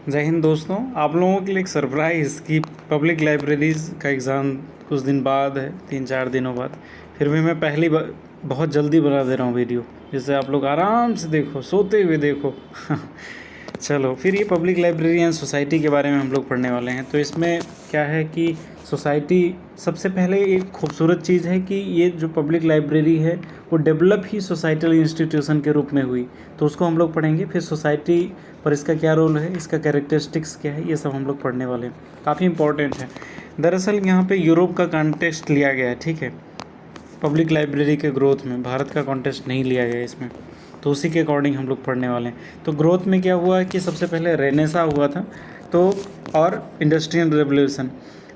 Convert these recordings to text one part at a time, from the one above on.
जय हिंद दोस्तों। आप लोगों के लिए एक सरप्राइज़ कि पब्लिक लाइब्रेरीज़ का एग्ज़ाम कुछ दिन बाद है, 3-4 दिनों बाद। फिर भी मैं पहली बार बहुत जल्दी बना दे रहा हूँ वीडियो, जिससे आप लोग आराम से देखो, सोते हुए देखो। चलो फिर ये पब्लिक लाइब्रेरी एंड सोसाइटी के बारे में हम लोग पढ़ने वाले हैं। तो इसमें क्या है कि सोसाइटी सबसे पहले एक खूबसूरत चीज़ है कि ये जो पब्लिक लाइब्रेरी है वो डेवलप ही सोसाइटल इंस्टीट्यूशन के रूप में हुई, तो उसको हम लोग पढ़ेंगे। फिर सोसाइटी पर इसका क्या रोल है, इसका कैरेक्टरिस्टिक्स क्या है, ये सब हम लोग पढ़ने वाले हैं। काफ़ी इंपॉर्टेंट है। दरअसल यहाँ पे यूरोप का कॉन्टेक्स्ट लिया गया है, ठीक है। पब्लिक लाइब्रेरी के ग्रोथ में भारत का कॉन्टेक्स्ट नहीं लिया गया इसमें, तो उसी के अकॉर्डिंग हम लोग पढ़ने वाले हैं। तो ग्रोथ में क्या हुआ कि सबसे पहले रेनेसा हुआ था, तो और इंडस्ट्रियल रेवोल्यूशन।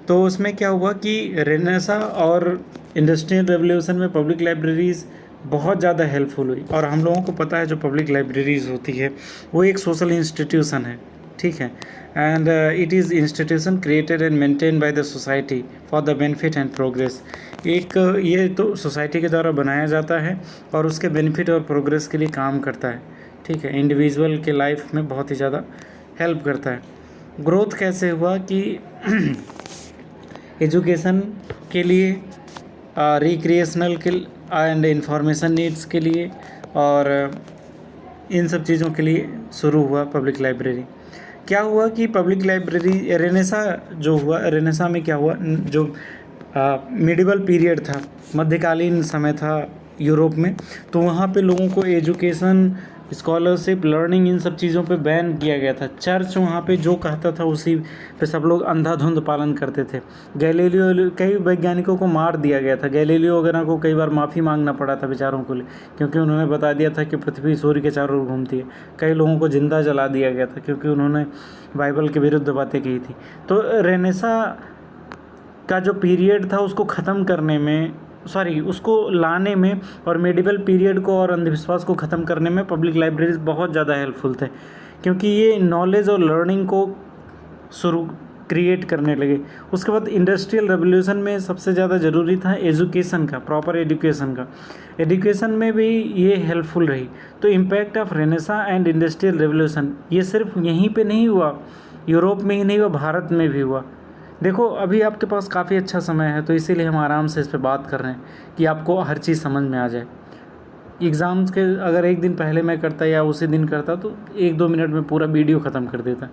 तो उसमें क्या हुआ कि रेनेसा और इंडस्ट्रियल रेवोल्यूशन में पब्लिक लाइब्रेरीज़ बहुत ज़्यादा हेल्पफुल हुई। और हम लोगों को पता है जो पब्लिक लाइब्रेरीज़ होती है वो एक सोशल इंस्टीट्यूशन है, ठीक है। And it is institution created and maintain by the society for the benefit and progress. एक ये तो सोसाइटी के द्वारा बनाया जाता है और उसके बेनिफिट और प्रोग्रेस के लिए काम करता है, ठीक है। इंडिविजुअल के लाइफ में बहुत ही ज़्यादा हेल्प करता है। ग्रोथ कैसे हुआ कि एजुकेशन के लिए, रिक्रिएशनल के एंड इंफॉर्मेशन नीड्स के लिए, और इन सब चीज़ों के लिए शुरू हुआ पब्लिक लाइब्रेरी। क्या हुआ कि पब्लिक लाइब्रेरी रेनेसा जो हुआ, रेनेसा में क्या हुआ, जो मिडिवल पीरियड था, मध्यकालीन समय था यूरोप में, तो वहाँ पे लोगों को एजुकेशन, स्कॉलरशिप, लर्निंग, इन सब चीज़ों पे बैन किया गया था। चर्च वहाँ पे जो कहता था उसी पे सब लोग अंधाधुंध पालन करते थे। गैलीलियो, कई वैज्ञानिकों को मार दिया गया था। गैलीलियो वगैरह को कई बार माफ़ी मांगना पड़ा था बेचारों को, क्योंकि उन्होंने बता दिया था कि पृथ्वी सूर्य के चारों ओर घूमती है। कई लोगों को जिंदा जला दिया गया था क्योंकि उन्होंने बाइबल के विरुद्ध बातें की थी। तो रेनेसा का जो पीरियड था उसको ख़त्म करने में, उसको लाने में, और मेडिवल पीरियड को और अंधविश्वास को ख़त्म करने में पब्लिक लाइब्रेरीज बहुत ज़्यादा हेल्पफुल थे, क्योंकि ये नॉलेज और लर्निंग को क्रिएट करने लगे। उसके बाद इंडस्ट्रियल रेवोल्यूशन में सबसे ज़्यादा ज़रूरी था एजुकेशन का, प्रॉपर एजुकेशन का। एजुकेशन में भी ये हेल्पफुल रही। तो impact of Renaissance and industrial revolution, ये सिर्फ यहीं पे नहीं हुआ, यूरोप में ही नहीं हुआ, भारत में भी हुआ। देखो अभी आपके पास काफ़ी अच्छा समय है, तो इसीलिए हम आराम से इस पर बात कर रहे हैं कि आपको हर चीज़ समझ में आ जाए। एग्ज़ाम्स के अगर एक दिन पहले मैं करता या उसी दिन करता तो 1-2 मिनट में पूरा वीडियो ख़त्म कर देता,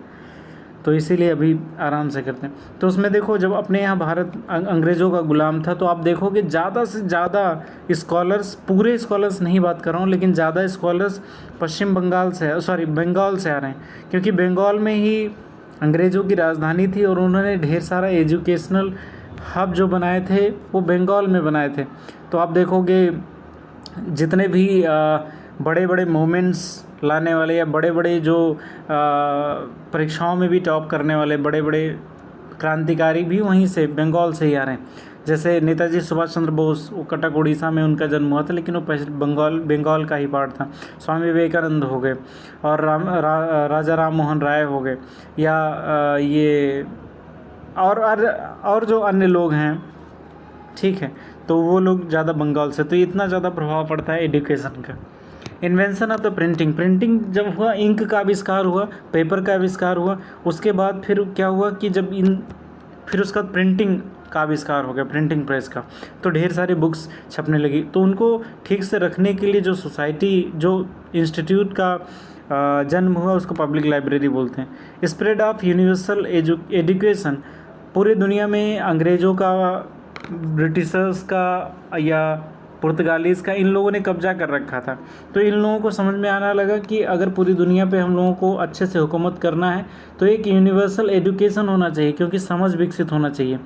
तो इसीलिए अभी आराम से करते हैं। तो उसमें देखो, जब अपने यहाँ भारत अंग्रेज़ों का गुलाम था, तो आप देखोगे ज़्यादा से ज़्यादा स्कॉलर्स, पूरे स्कॉलर्स नहीं बात कर रहा हूँ, लेकिन ज़्यादा स्कॉलर्स पश्चिम बंगाल से, बंगाल से आ रहे हैं, क्योंकि बंगाल में ही अंग्रेज़ों की राजधानी थी और उन्होंने ढेर सारा एजुकेशनल हब जो बनाए थे वो बंगाल में बनाए थे। तो आप देखोगे जितने भी बड़े बड़े मोमेंट्स लाने वाले या बड़े बड़े जो परीक्षाओं में भी टॉप करने वाले बड़े बड़े क्रांतिकारी भी वहीं से, बंगाल से ही आ रहे हैं। जैसे नेताजी सुभाष चंद्र बोस, वो कटक उड़ीसा में उनका जन्म हुआ था, लेकिन वो बंगाल का ही पार्ट था। स्वामी विवेकानंद हो गए, और राजा राम मोहन राय हो गए, या ये और जो अन्य लोग हैं, ठीक है, तो वो लोग ज़्यादा बंगाल से। तो इतना ज़्यादा प्रभाव पड़ता है एजुकेशन का। इन्वेंशन ऑफ द प्रिंटिंग जब हुआ, इंक का आविष्कार हुआ, पेपर का आविष्कार हुआ, उसके बाद फिर क्या हुआ कि फिर उसका प्रिंटिंग का आविष्कार हो गया, प्रिंटिंग प्रेस का, तो ढेर सारी बुक्स छपने लगी। तो उनको ठीक से रखने के लिए जो सोसाइटी, जो इंस्टीट्यूट का जन्म हुआ, उसको पब्लिक लाइब्रेरी बोलते हैं। स्प्रेड ऑफ यूनिवर्सल एजुकेशन, पूरी दुनिया में अंग्रेज़ों का, ब्रिटिशर्स का या पुर्तगालीज़ का, इन लोगों ने कब्जा कर रखा था। तो इन लोगों को समझ में आना लगा कि अगर पूरी दुनिया पे हम लोगों को अच्छे से हुकूमत करना है तो एक यूनिवर्सल एजुकेशन होना चाहिए, क्योंकि समझ विकसित होना चाहिए।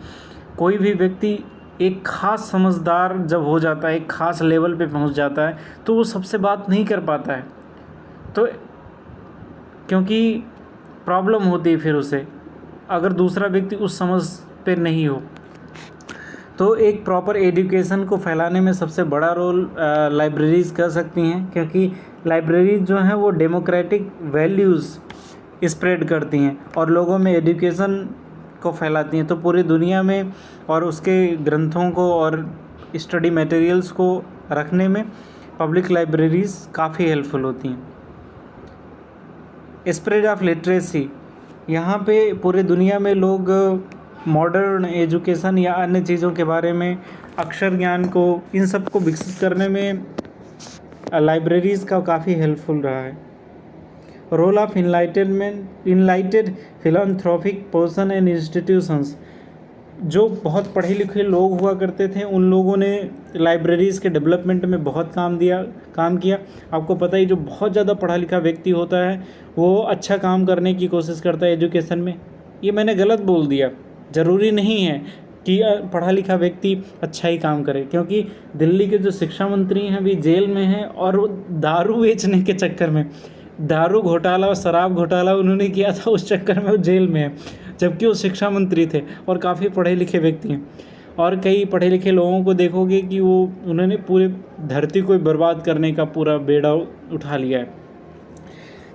कोई भी व्यक्ति एक ख़ास समझदार जब हो जाता है, एक ख़ास लेवल पे पहुंच जाता है, तो वो सबसे बात नहीं कर पाता है, तो क्योंकि प्रॉब्लम होती है फिर उसे, अगर दूसरा व्यक्ति उस समझ पे नहीं हो। तो एक प्रॉपर एजुकेशन को फैलाने में सबसे बड़ा रोल लाइब्रेरीज़ कर सकती हैं, क्योंकि लाइब्रेरीज जो हैं वो डेमोक्रेटिक वैल्यूज़ स्प्रेड करती हैं और लोगों में एजुकेशन को फैलाती हैं। तो पूरी दुनिया में और उसके ग्रंथों को और स्टडी मटेरियल्स को रखने में पब्लिक लाइब्रेरीज़ काफ़ी हेल्पफुल होती हैं। स्प्रेड ऑफ लिटरेसी, यहाँ पे पूरे दुनिया में लोग मॉडर्न एजुकेशन या अन्य चीज़ों के बारे में, अक्षर ज्ञान को, इन सब को विकसित करने में लाइब्रेरीज़ का काफ़ी हेल्पफुल रहा है। Role of enlightened philanthropic person and institutions, जो बहुत पढ़े लिखे लोग हुआ करते थे उन लोगों ने लाइब्रेरीज़ के डेवलपमेंट में बहुत काम किया। आपको पता ही, जो बहुत ज़्यादा पढ़ा लिखा व्यक्ति होता है वो अच्छा काम करने की कोशिश करता है एजुकेशन में। ये मैंने गलत बोल दिया, ज़रूरी नहीं है कि पढ़ा लिखा व्यक्ति अच्छा ही काम करे, क्योंकि दिल्ली के जो शिक्षा मंत्री हैं भी जेल में हैं और वो दारू बेचने के चक्कर में, दारू घोटाला और शराब घोटाला उन्होंने किया था, उस चक्कर में वो जेल में है, जबकि वो शिक्षा मंत्री थे और काफ़ी पढ़े लिखे व्यक्ति हैं। और कई पढ़े लिखे लोगों को देखोगे कि उन्होंने पूरे धरती को बर्बाद करने का पूरा बेड़ा उठा लिया है।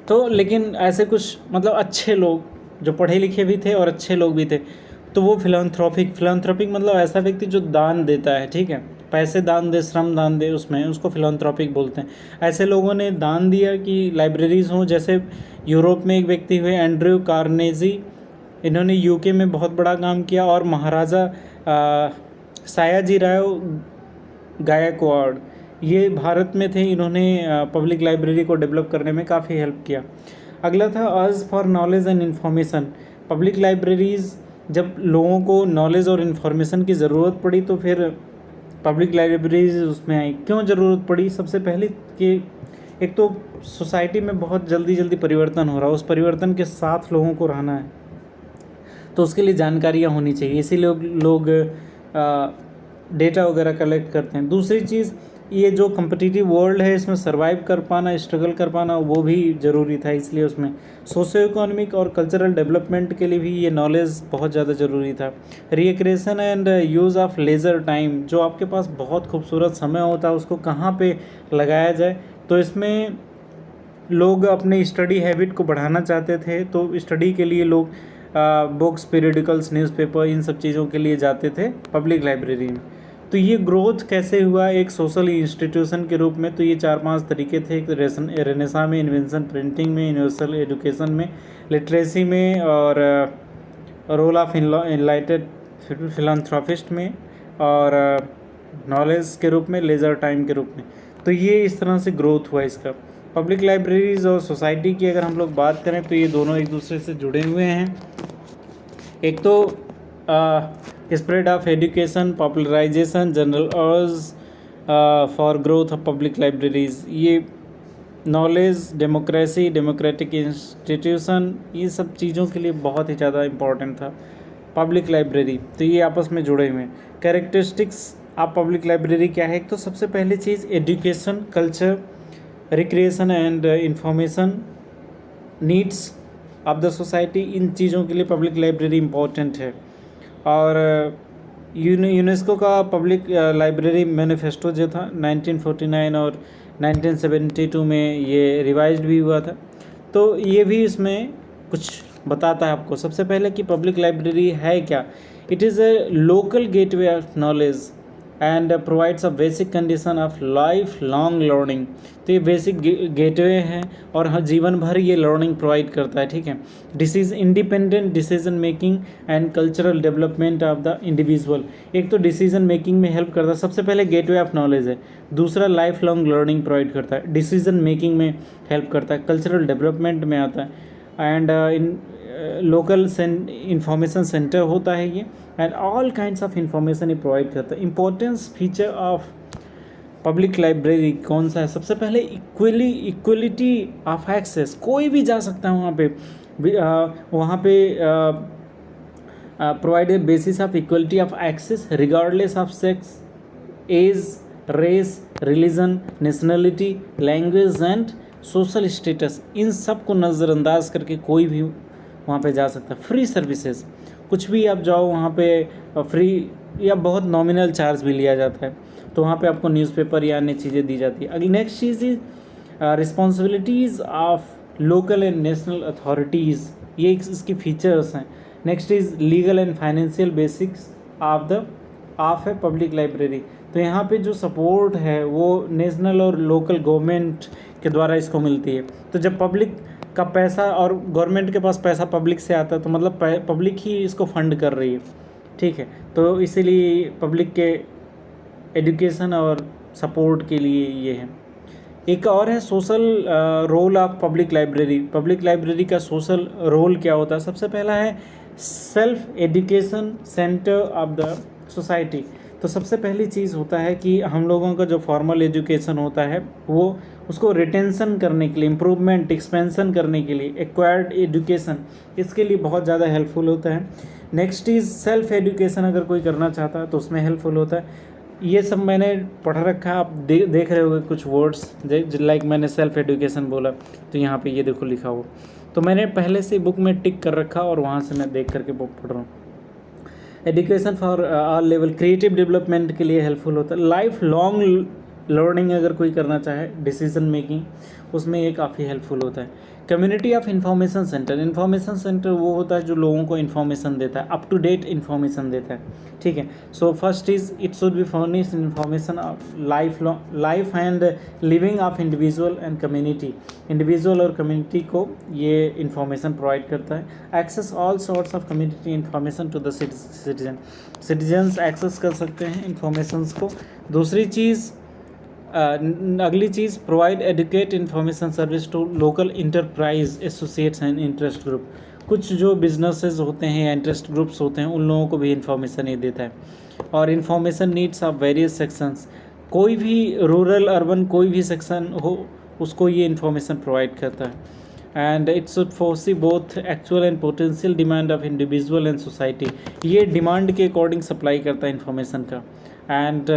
तो लेकिन ऐसे कुछ मतलब अच्छे लोग जो पढ़े लिखे भी थे और अच्छे लोग भी थे, तो वो फिलैंथ्रोपिक मतलब ऐसा व्यक्ति जो दान देता है, ठीक है, पैसे दान दे, श्रम दान दे, उसमें उसको फिलैंथ्रोपिक बोलते हैं। ऐसे लोगों ने दान दिया कि लाइब्रेरीज़ हों। जैसे यूरोप में एक व्यक्ति हुए एंड्रयू कार्नेजी, इन्होंने यूके में बहुत बड़ा काम किया। और महाराजा सयाजीराव गायकवाड़, ये भारत में थे, इन्होंने पब्लिक लाइब्रेरी को डेवलप करने में काफ़ी हेल्प किया। अगला था urge for knowledge and information. Public libraries, जब लोगों को नॉलेज और इन्फॉर्मेशन की ज़रूरत पड़ी तो फिर पब्लिक लाइब्रेरीज उसमें आई। क्यों ज़रूरत पड़ी? सबसे पहले कि एक तो सोसाइटी में बहुत जल्दी परिवर्तन हो रहा है, उस परिवर्तन के साथ लोगों को रहना है, तो उसके लिए जानकारियाँ होनी चाहिए, इसीलिए लोग डेटा वगैरह कलेक्ट करते हैं। दूसरी चीज़, ये जो कम्पिटिटिव वर्ल्ड है इसमें सर्वाइव कर पाना, स्ट्रगल कर पाना, वो भी ज़रूरी था, इसलिए उसमें सोशियो इकोनॉमिक और कल्चरल डेवलपमेंट के लिए भी ये नॉलेज बहुत ज़्यादा ज़रूरी था। Recreation and use of leisure time, जो आपके पास बहुत खूबसूरत समय होता है उसको कहाँ पे लगाया जाए, तो इसमें लोग अपने स्टडी हैबिट को बढ़ाना चाहते थे, तो स्टडी के लिए लोग बुक्स, पीरियडिकल्स, न्यूज़पेपर, इन सब चीज़ों के लिए जाते थे पब्लिक लाइब्रेरी में। तो ये ग्रोथ कैसे हुआ एक सोशल इंस्टीट्यूशन के रूप में? तो ये 4-5 तरीके थे। एक रेनेसां में, इन्वेंशन प्रिंटिंग में, यूनिवर्सल एजुकेशन में, लिटरेसी में, और रोल ऑफ इनलाइटेड फिलैंथ्रोपिस्ट में, और नॉलेज के रूप में, लेजर टाइम के रूप में। तो ये इस तरह से ग्रोथ हुआ इसका। पब्लिक लाइब्रेरीज़ और सोसाइटी की अगर हम लोग बात करें तो ये दोनों एक दूसरे से जुड़े हुए हैं। एक तो spread of education, popularisation, general urge for growth of public libraries, ये नॉलेज, डेमोक्रेसी, डेमोक्रेटिक इंस्टीट्यूशन, ये सब चीज़ों के लिए बहुत ही ज़्यादा इम्पॉर्टेंट था पब्लिक लाइब्रेरी। तो ये आपस में जुड़े हुए हैं। कैरेक्टरिस्टिक्स ऑफ पब्लिक लाइब्रेरी क्या है? तो सबसे पहली चीज़ education, culture, recreation and information needs of the society, इन चीज़ों के लिए पब्लिक लाइब्रेरी इम्पोर्टेंट है। और यूनेस्को का पब्लिक लाइब्रेरी मैनिफेस्टो जो था 1949 और 1972 में ये रिवाइज्ड भी हुआ था, तो ये भी इसमें कुछ बताता है आपको। सबसे पहले कि पब्लिक लाइब्रेरी है क्या? It is a local gateway of knowledge and provides a basic condition of life long learning. तो ये बेसिक गेटवे हैं और हर जीवन भर ये लर्निंग प्रोवाइड करता है, ठीक है। Independent decision making and cultural development of the individual, एक तो डिसीजन मेकिंग में हेल्प करता है, सबसे पहले गेटवे ऑफ नॉलेज है। दूसरा लाइफ लॉन्ग लर्निंग प्रोवाइड करता है, डिसीजन मेकिंग में हेल्प करता है, कल्चरल डेवलपमेंट में आता है, and in local information centre होता है ये, and all kinds of information ये प्रोवाइड करता है। Importance feature of public library कौन सा है? सबसे पहले इक्वलिटी ऑफ एक्सेस, कोई भी जा सकता है वहाँ पे provided basis of equality of access regardless of sex, age, race, religion, nationality, language and social status, इन सब को नज़रअंदाज करके कोई भी वहाँ पे जा सकता है। फ्री सर्विसेज, कुछ भी आप जाओ वहाँ पे फ्री या बहुत नॉमिनल चार्ज भी लिया जाता है, तो वहाँ पे आपको न्यूज़पेपर या अन्य चीज़ें दी जाती है। अगली next cheese is responsibilities of local and national authorities, ये इसकी फीचर्स हैं। Next is legal and financial basics of a public library, तो यहाँ पे जो सपोर्ट है वो नेशनल और लोकल गवर्नमेंट के द्वारा इसको मिलती है। तो जब पब्लिक का पैसा, और गवर्नमेंट के पास पैसा पब्लिक से आता है, तो मतलब पब्लिक ही इसको फंड कर रही है, ठीक है। तो इसीलिए पब्लिक के एजुकेशन और सपोर्ट के लिए ये है। एक और है social role of public library. Public library का सोशल रोल क्या होता है? सबसे पहला है self education centre of the society. तो सबसे पहली चीज़ होता है कि हम लोगों का जो फॉर्मल एजुकेशन होता है वो उसको रिटेंशन करने के लिए, इम्प्रूवमेंट, एक्सपेंशन करने के लिए, एक्वायर्ड एजुकेशन, इसके लिए बहुत ज़्यादा हेल्पफुल होता है। नेक्स्ट इज़ सेल्फ एजुकेशन, अगर कोई करना चाहता है तो उसमें हेल्पफुल होता है। ये सब मैंने पढ़ रखा है, आप देख रहे होंगे कुछ वर्ड्स लाइक मैंने सेल्फ एजुकेशन बोला तो यहाँ पे ये देखो लिखा हुआ, तो मैंने पहले से बुक में टिक कर रखा और वहाँ से मैं देख करके बुक पढ़ रहा हूँ। Education for all level, creative development के लिए हेल्पफुल होता है। लाइफ लॉन्ग लर्निंग अगर कोई करना चाहे, डिसीजन मेकिंग, उसमें ये काफ़ी हेल्पफुल होता है। Community of information centre, information centre वो होता है जो लोगों को इन्फॉर्मेशन देता है, अप टू डेट इन्फॉर्मेशन देता है, ठीक है। So first is it should be furnish information of life and living of individual and community. Individual और कम्युनिटी को ये इन्फॉर्मेशन प्रोवाइड करता है। Access all sorts of community information to the citizens access कर सकते हैं इन्फॉर्मेशंस को। दूसरी चीज़, अगली चीज़, provide educate information service to local enterprise associates and interest group. कुछ जो बिजनेसेस होते हैं या इंटरेस्ट ग्रुप्स होते हैं उन लोगों को भी इन्फॉर्मेशन ये देता है। और information needs of various sections, कोई भी रूरल अर्बन कोई भी सेक्शन हो उसको ये इन्फॉर्मेशन प्रोवाइड करता है। And it should फोर्सी both actual and potential demand of individual and society, ये डिमांड के अकॉर्डिंग सप्लाई करता है इन्फॉर्मेशन का। And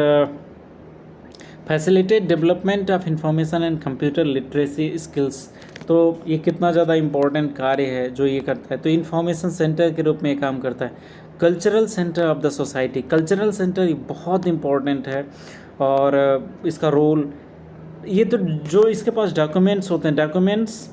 facilitate development of information and computer literacy skills. तो ये कितना ज़्यादा इम्पोर्टेंट कार्य है जो ये करता है, तो इन्फॉर्मेशन सेंटर के रूप में ये काम करता है। Cultural centre of the society, cultural centre ये बहुत इम्पोर्टेंट है और इसका रोल ये तो जो इसके पास डॉक्यूमेंट्स होते हैं, documents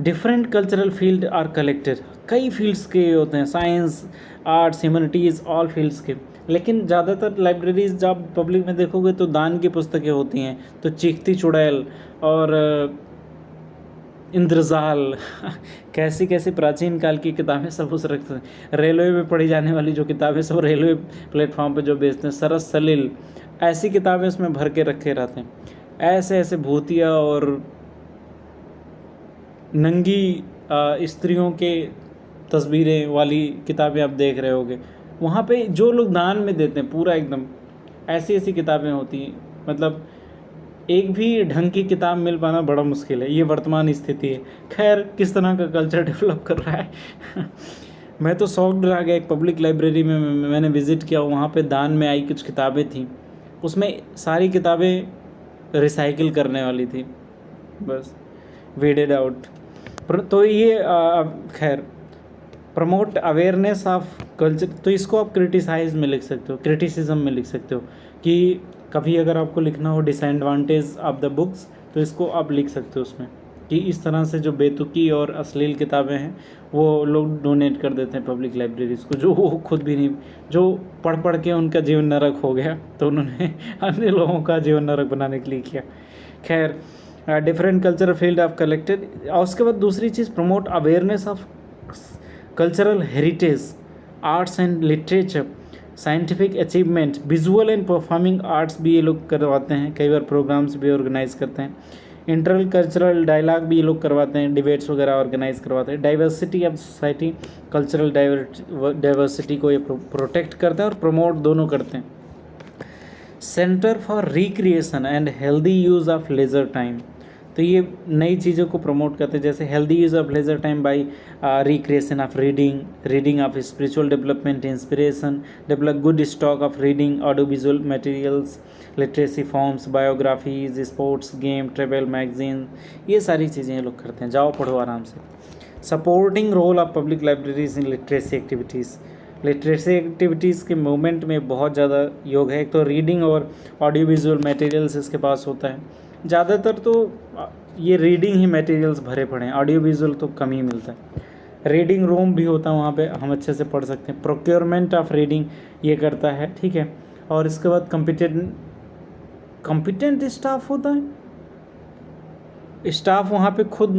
different cultural field are collected, कई फील्ड्स के होते हैं, science, arts, humanities, all fields के। लेकिन ज़्यादातर लाइब्रेरीज जब पब्लिक में देखोगे तो दान की पुस्तकें होती हैं, तो चीखती चुड़ैल और इंद्रजाल कैसी कैसी प्राचीन काल की किताबें सब उस रखते हैं। रेलवे में पढ़ी जाने वाली जो किताबें सब रेलवे प्लेटफॉर्म पे जो बेचते हैं, सरस सलील, ऐसी किताबें उसमें भर के रखे रहते हैं। ऐसे ऐसे भूतिया और नंगी स्त्रियों के तस्वीरें वाली किताबें आप देख रहे होगे, वहाँ पे जो लोग दान में देते हैं पूरा एकदम ऐसी ऐसी किताबें होती हैं। मतलब एक भी ढंग की किताब मिल पाना बड़ा मुश्किल है, ये वर्तमान स्थिति है। खैर किस तरह का कल्चर डेवलप कर रहा है मैं तो शॉक्ड रह गया। एक पब्लिक लाइब्रेरी में मैंने विज़िट किया, वहाँ पे दान में आई कुछ किताबें थी, उसमें सारी किताबें रिसाइकिल करने वाली थी, बस वेडेड आउट। तो ये खैर प्रमोट अवेयरनेस ऑफ कल्चर, तो इसको आप क्रिटिसाइज में लिख सकते हो, क्रिटिसिज्म में लिख सकते हो कि कभी अगर आपको लिखना हो डिसएडवांटेज ऑफ द बुक्स तो इसको आप लिख सकते हो उसमें, कि इस तरह से जो बेतुकी और अश्लील किताबें हैं वो लोग डोनेट कर देते हैं पब्लिक लाइब्रेरीज को, जो वो खुद भी नहीं, जो पढ़ पढ़ के उनका जीवन नरक हो गया तो उन्होंने अन्य लोगों का जीवन नरक बनाने के लिए किया। खैर different cultural field of collected. और उसके बाद दूसरी चीज़, promote awareness of cultural heritage, arts and literature, scientific achievement, visual and performing arts भी ये लोग करवाते हैं, कई बार प्रोग्राम्स भी ऑर्गेनाइज करते हैं। इंटर कल्चरल डायलॉग भी ये लोग करवाते हैं, डिबेट्स वगैरह ऑर्गेनाइज करवाते हैं। Diversity of society, cultural diversity को ये प्रोटेक्ट करते हैं और प्रमोट दोनों करते हैं। Centre for recreation and healthy use of leisure time, तो ये नई चीज़ों को प्रमोट करते हैं, जैसे healthy use of leisure time by recreation of reading of spiritual development, inspiration, develop good stock of reading, audio visual materials, literacy forms, biographies, sports, game, travel, magazine, ये सारी चीज़ें ये लोग करते हैं। जाओ पढ़ो आराम से। Supporting role of public libraries in literacy activities, literacy activities के मूवमेंट में बहुत ज़्यादा योग है। एक तो रीडिंग और ऑडियो विजुअल मटेरियल्स इसके पास होता है, ज़्यादातर तो ये रीडिंग ही मटेरियल्स भरे पड़े हैं, ऑडियो विजुअल तो कम ही मिलता है। रीडिंग रूम भी होता है वहाँ पे, हम अच्छे से पढ़ सकते हैं। प्रोक्योरमेंट ऑफ रीडिंग ये करता है, ठीक है। और इसके बाद कॉम्पिटेंट स्टाफ होता है, स्टाफ वहाँ पे खुद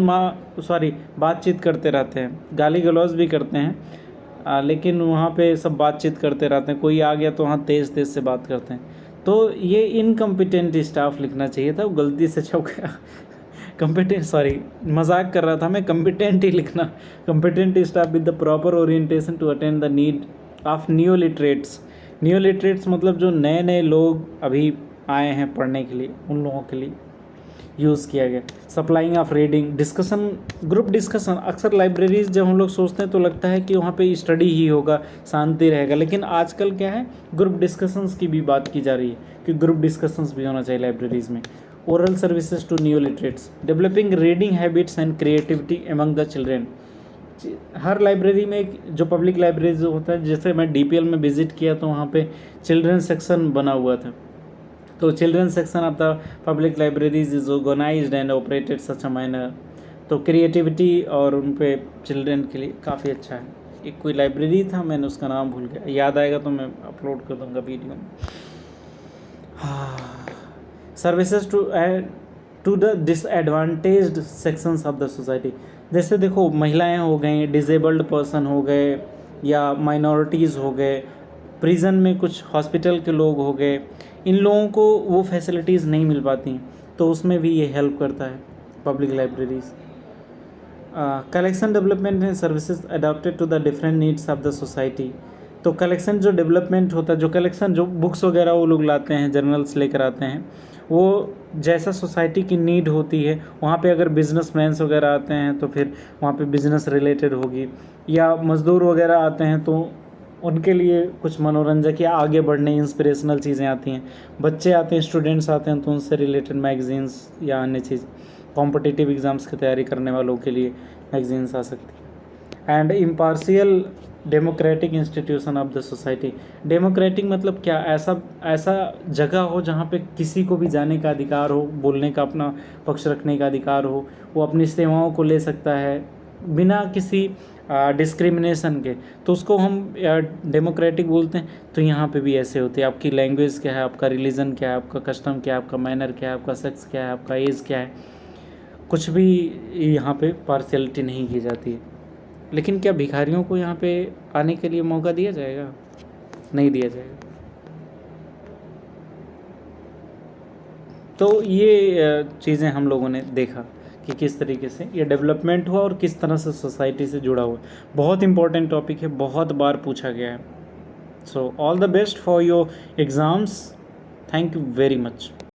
बातचीत करते रहते हैं, गाली गलौज भी करते हैं, लेकिन वहाँ पे सब बातचीत करते रहते हैं। कोई आ गया तो वहाँ तेज़ तेज़ से बात करते हैं। तो ये इनकम्पिटेंट स्टाफ लिखना चाहिए था, वो गलती से छप गया। मजाक कर रहा था मैं, कम्पिटेंट ही लिखना। Competent staff with the proper orientation to attend the need of new literates मतलब जो नए नए लोग अभी आए हैं पढ़ने के लिए, उन लोगों के लिए यूज़ किया गया। Supplying of reading, discussion, group discussion. अक्सर लाइब्रेरीज जब हम लोग सोचते हैं तो लगता है कि वहाँ पे स्टडी ही होगा, शांति रहेगा, लेकिन आजकल क्या है, ग्रुप डिस्कशंस की भी बात की जा रही है कि ग्रुप डिस्कशंस भी होना चाहिए लाइब्रेरीज में। Oral services to new literates, developing reading habits and creativity among the children. हर लाइब्रेरी में एक जो पब्लिक लाइब्रेरी जो होता है, जैसे मैं DPL में विज़िट किया तो वहाँ पे चिल्ड्रन सेक्शन बना हुआ था। तो children section of the public libraries is organised and operated such a manner. तो क्रिएटिविटी और उन पे चिल्ड्रन के लिए काफ़ी अच्छा है। एक कोई लाइब्रेरी था, मैंने उसका नाम भूल गया, याद आएगा तो मैं अपलोड कर दूँगा वीडियो में। Services to the disadvantaged sections of the society. जैसे देखो, महिलाएं हो गई, डिसेबल्ड पर्सन हो गए, या माइनॉरिटीज़ हो गए, प्रिजन में कुछ हॉस्पिटल के लोग हो गए, इन लोगों को वो फैसिलिटीज़ नहीं मिल पाती, तो उसमें भी ये हेल्प करता है public libraries. Collection development and services adopted to the different needs of the society. तो कलेक्शन जो डेवलपमेंट होता है, जो बुक्स वगैरह वो लोग लाते हैं, जर्नल्स लेकर आते हैं, वो जैसा सोसाइटी की नीड होती है, वहाँ पे अगर बिजनेसमैन्स वगैरह आते हैं तो फिर वहाँ पे बिजनेस रिलेटेड होगी, या मज़दूर वगैरह आते हैं तो उनके लिए कुछ मनोरंजक या आगे बढ़ने इंस्पिरेशनल चीज़ें आती हैं। बच्चे आते हैं, स्टूडेंट्स आते हैं, तो उनसे रिलेटेड मैगजीन्स या अन्य चीज़, कॉम्पिटिटिव एग्ज़ाम्स की तैयारी करने वालों के लिए मैगजीन्स आ सकती है। And impartial democratic institution of the society. Democratic मतलब क्या, ऐसा जगह हो जहाँ पे किसी को भी जाने का अधिकार हो, बोलने का, अपना पक्ष रखने का अधिकार हो, वो अपनी सेवाओं को ले सकता है बिना किसी डिस्क्रिमिनेशन के, तो उसको हम डेमोक्रेटिक बोलते हैं। तो यहाँ पे भी ऐसे होते हैं, आपकी लैंग्वेज क्या है, आपका रिलीजन क्या है, आपका कस्टम क्या है, आपका मैनर क्या है, आपका सेक्स क्या है, आपका एज क्या है, कुछ भी यहाँ पे पार्शियलिटी नहीं की जाती है। लेकिन क्या भिखारियों को यहाँ पे आने के लिए मौका दिया जाएगा? नहीं दिया जाएगा। तो ये चीज़ें हम लोगों ने देखा कि किस तरीके से ये डेवलपमेंट हुआ और किस तरह से सोसाइटी से जुड़ा हुआ। बहुत इंपॉर्टेंट टॉपिक है, बहुत बार पूछा गया है। So all the best for your exams. Thank you very much.